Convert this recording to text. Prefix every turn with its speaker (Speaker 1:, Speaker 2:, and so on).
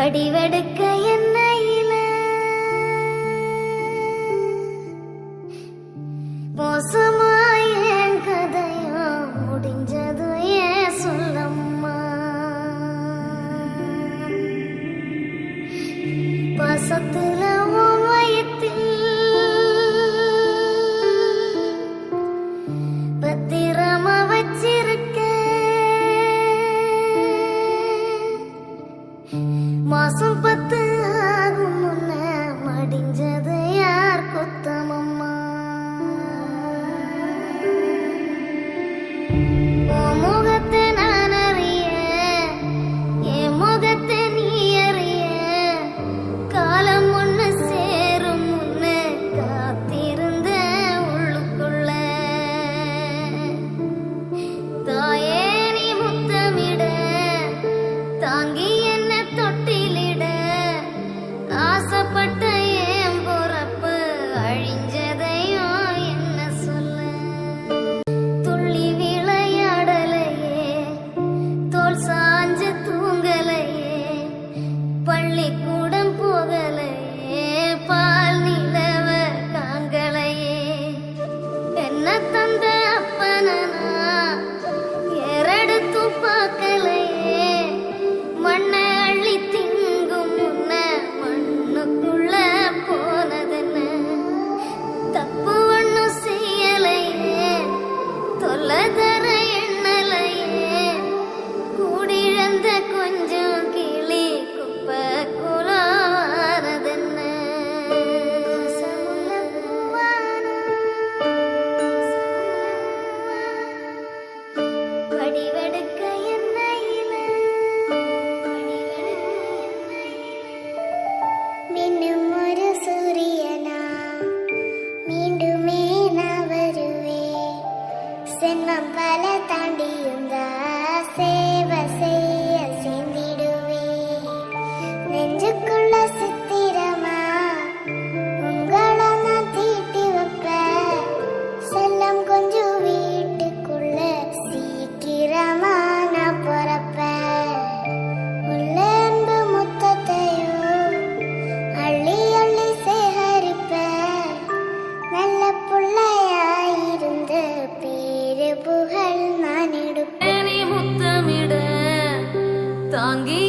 Speaker 1: வடிவெடுக்க என்னையில மோசமாய் என் கதையோ முடிஞ்சது ஏன் சொல்லம்மா. பாசத்துல உன் வயத்தில் பத்திரமா வச்சிருக்க மாசம் 10 ஆகும் முன்ன மடிஞ்சது யார் குத்தமம்மா. உன் முகத்தை நான் அறிய என் முகத்தை நீ அறிய காலம் ஒண்ணு சேரும் முன்ன காத்திருந்த உள்ளுக்குள்ள தாயே நீ முத்தமிட தாங்கி என்ன தொட்டிலிட ஆசைப்பட்ட என் பொறப்பு அழிஞ்சதையும் என்ன சொல்ல. துள்ளி விளையாடலையே தோல் சாஞ்ச தூங்கலையே பள்ளிக்கூடம் போகலையே பால் நிலவ காண்களையே என்ன தந்த அப்பனா ஏறெடுத்தும் பார்க்கலையே மண்ணை அள்ளி திங்கும் முன்ன மண்ணுக்குள்ள போனதென்ன. தப்பு ஒண்ணும் செய்யலையே தொல்லை தர எண்ணலையே கூடிழந்த கொஞ்சம் கிளி குப்பை குலானதென்ன. வடிவெடுக்க என்னையில மின்னும் ஒரு சூரியனா மீண்டுமே நான் வருவேன். சென்மம் பல தாண்டியும் சேவை செய்ய சேர்ந்திடுவேன். நெஞ்சுக்குள்ள சித்திரமா உங்களை நான் தீட்டி வைப்பேன். செல்லம் கொஞ்சம் வீட்டுக்குள்ள சீக்கிரமா நான் பொறப்பேன். உள்ள அன்பு முத்தத்தையும் அள்ளி அள்ளி சேகரிப்பேன். நல்ல புள்ளையாயிருந்த பேரு புகழ் நான் எடுப்பேன். முத்தமிட தாங்கி